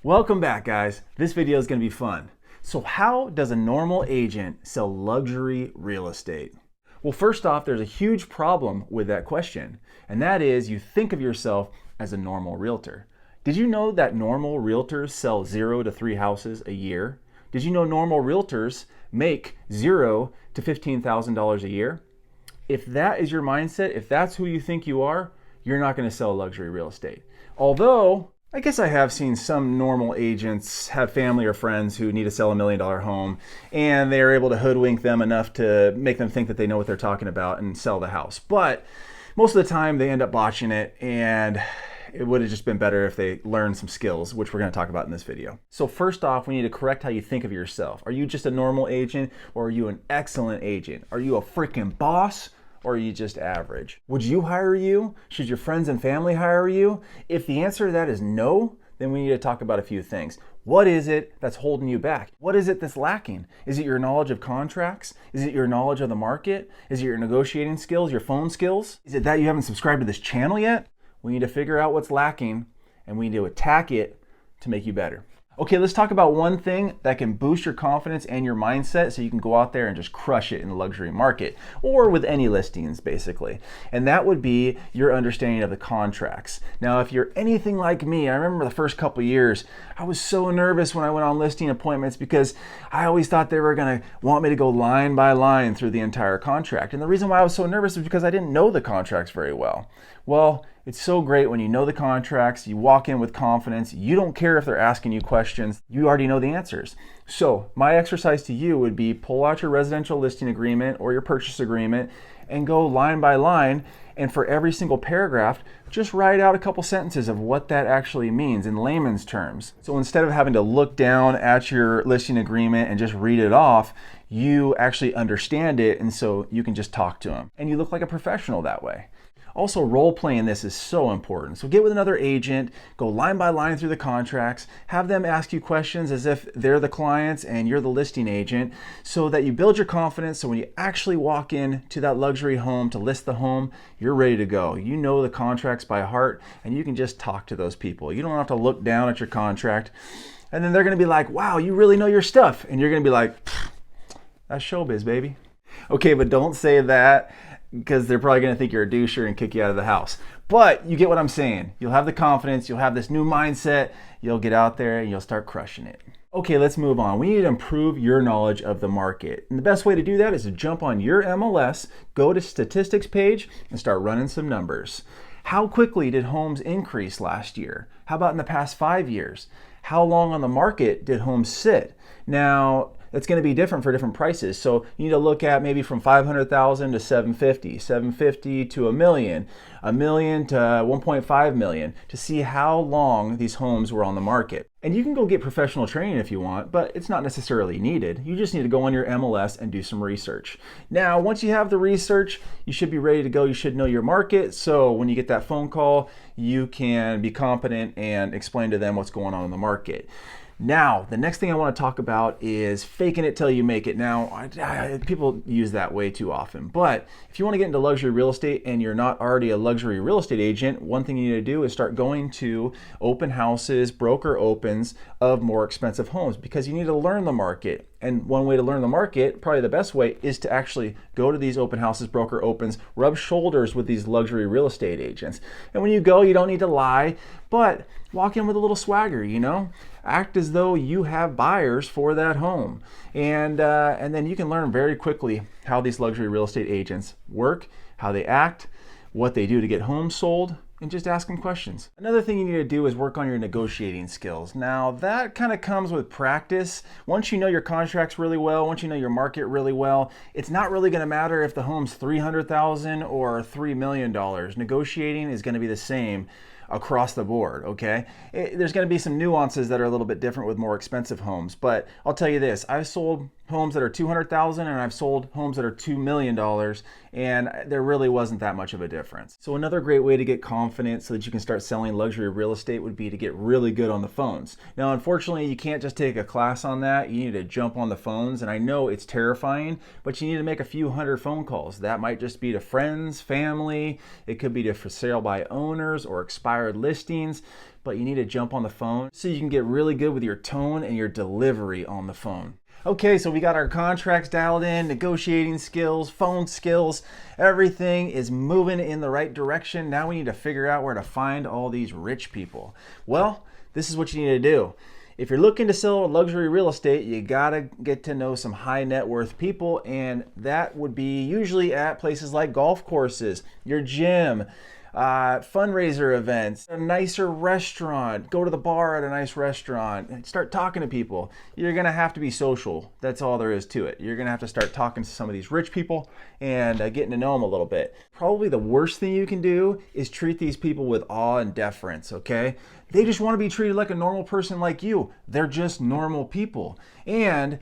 Welcome back, guys. This video is going to be fun. So how does a normal agent sell luxury real estate? Well, first off, there's a huge problem with that question, and that is you think of yourself as a normal realtor. Did you know that normal realtors sell 0 to 3 houses a year? Did you know normal realtors make $0 to $15,000 a year? If that is your mindset, if that's who you think you are, you're not going to sell luxury real estate. Although, I guess I have seen some normal agents have family or friends who need to sell $1 million home, and they are able to hoodwink them enough to make them think that they know what they're talking about and sell the house. But most of the time they end up botching it, and it would have just been better if they learned some skills, which we're going to talk about in this video. So first off, we need to correct how you think of yourself. Are you just a normal agent, or are you an excellent agent? Are you a freaking boss, or are you just average? Would you hire you? Should your friends and family hire you? If the answer to that is no, then we need to talk about a few things. What is it that's holding you back? What is it that's lacking? Is it your knowledge of contracts? Is it your knowledge of the market? Is it your negotiating skills, your phone skills? Is it that you haven't subscribed to this channel yet? We need to figure out what's lacking, and we need to attack it to make you better. Okay, let's talk about one thing that can boost your confidence and your mindset so you can go out there and just crush it in the luxury market, or with any listings basically. And that would be your understanding of the contracts. Now, if you're anything like me, I remember the first couple years, I was so nervous when I went on listing appointments because I always thought they were gonna want me to go line by line through the entire contract. And the reason why I was so nervous is because I didn't know the contracts very well. Well, it's so great when you know the contracts, you walk in with confidence, you don't care if they're asking you questions, you already know the answers. So my exercise to you would be pull out your residential listing agreement or your purchase agreement and go line by line, and for every single paragraph, just write out a couple sentences of what that actually means in layman's terms. So instead of having to look down at your listing agreement and just read it off, you actually understand it, and so you can just talk to them. And you look like a professional that way. Also, role playing this is so important. So get with another agent, go line by line through the contracts, have them ask you questions as if they're the clients and you're the listing agent, so that you build your confidence. So when you actually walk in to that luxury home to list the home, you're ready to go. You know the contracts by heart, and you can just talk to those people. You don't have to look down at your contract, and then they're going to be like, wow, you really know your stuff. And you're going to be like, that's showbiz, baby. Okay, but don't say that, because they're probably going to think you're a doucher and kick you out of the house. But you get what I'm saying. You'll have the confidence, you'll have this new mindset, you'll get out there and you'll start crushing it. Okay, let's move on. We need to improve your knowledge of the market. And the best way to do that is to jump on your MLS, go to statistics page, and start running some numbers. How quickly did homes increase last year? How about in the past 5 years? How long on the market did homes sit? Now, it's going to be different for different prices. So you need to look at maybe from 500,000 to 750, 750 to a million to 1.5 million to see how long these homes were on the market. And you can go get professional training if you want, but it's not necessarily needed. You just need to go on your MLS and do some research. Now, once you have the research, you should be ready to go. You should know your market. So when you get that phone call, you can be competent and explain to them what's going on in the market. Now, the next thing I want to talk about is faking it till you make it. Now, people use that way too often, but if you want to get into luxury real estate and you're not already a luxury real estate agent, one thing you need to do is start going to open houses, broker opens of more expensive homes, because you need to learn the market. And one way to learn the market, probably the best way, is to actually go to these open houses, broker opens, rub shoulders with these luxury real estate agents. And when you go, you don't need to lie, but walk in with a little swagger, you know? Act as though you have buyers for that home. And then you can learn very quickly how these luxury real estate agents work, how they act, what they do to get homes sold, and just ask them questions. Another thing you need to do is work on your negotiating skills. Now, that kind of comes with practice. Once you know your contracts really well, once you know your market really well, it's not really going to matter if the home's $300,000 or $3 million. Negotiating is going to be the same across the board, okay? There's going to be some nuances that are a little bit different with more expensive homes, but I'll tell you this, I've sold homes that are $200,000 and I've sold homes that are $2 million, and there really wasn't that much of a difference. So another great way to get confident so that you can start selling luxury real estate would be to get really good on the phones. Now, unfortunately, you can't just take a class on that. You need to jump on the phones, and I know it's terrifying, but you need to make a few hundred phone calls. That might just be to friends, family, it could be to for sale by owners or expired listings, but you need to jump on the phone so you can get really good with your tone and your delivery on the phone. Okay, so we got our contracts dialed in, negotiating skills, phone skills, everything is moving in the right direction. Now we need to figure out where to find all these rich people. Well, this is what you need to do. If you're looking to sell luxury real estate, you gotta get to know some high net worth people, and that would be usually at places like golf courses, your gym, fundraiser events, a nicer restaurant, go to the bar at a nice restaurant and start talking to people. You're gonna have to be social. That's all there is to it. You're gonna have to start talking to some of these rich people and getting to know them a little bit. Probably the worst thing you can do is treat these people with awe and deference, okay? They just want to be treated like a normal person like you. They're just normal people. And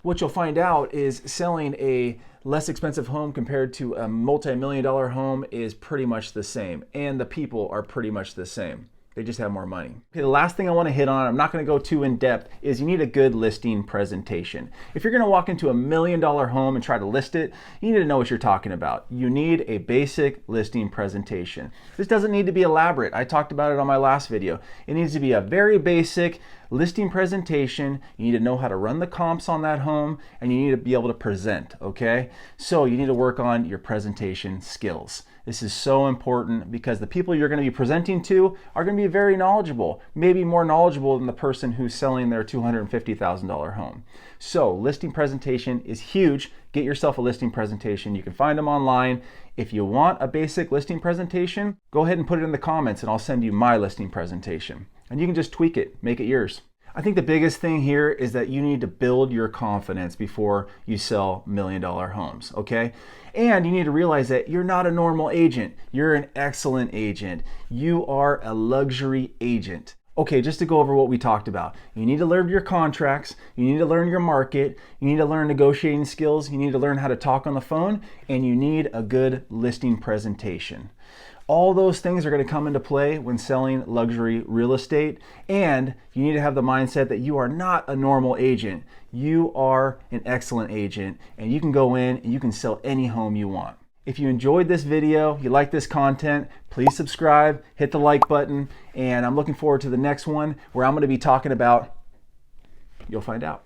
what you'll find out is selling a less expensive home compared to a multi-million-dollar home is pretty much the same, and the people are pretty much the same. They just have more money. Okay, the last thing I want to hit on, I'm not going to go too in depth, is you need a good listing presentation. If you're going to walk into $1 million home and try to list it, you need to know what you're talking about. You need a basic listing presentation. This doesn't need to be elaborate. I talked about it on my last video. It needs to be a very basic listing presentation. You need to know how to run the comps on that home, and you need to be able to present, okay? So you need to work on your presentation skills. This is so important because the people you're going to be presenting to are going to be very knowledgeable, maybe more knowledgeable than the person who's selling their $250,000 home. So listing presentation is huge. Get yourself a listing presentation. You can find them online. If you want a basic listing presentation, go ahead and put it in the comments and I'll send you my listing presentation. And you can just tweak it, make it yours. I think the biggest thing here is that you need to build your confidence before you sell $1 million homes, okay? And you need to realize that you're not a normal agent. You're an excellent agent. You are a luxury agent. Okay, just to go over what we talked about. You need to learn your contracts, you need to learn your market, you need to learn negotiating skills, you need to learn how to talk on the phone, and you need a good listing presentation. All those things are going to come into play when selling luxury real estate, and you need to have the mindset that you are not a normal agent. You are an excellent agent, and you can go in and you can sell any home you want. If you enjoyed this video, you like this content, please subscribe, hit the like button, and I'm looking forward to the next one where I'm going to be talking about, you'll find out.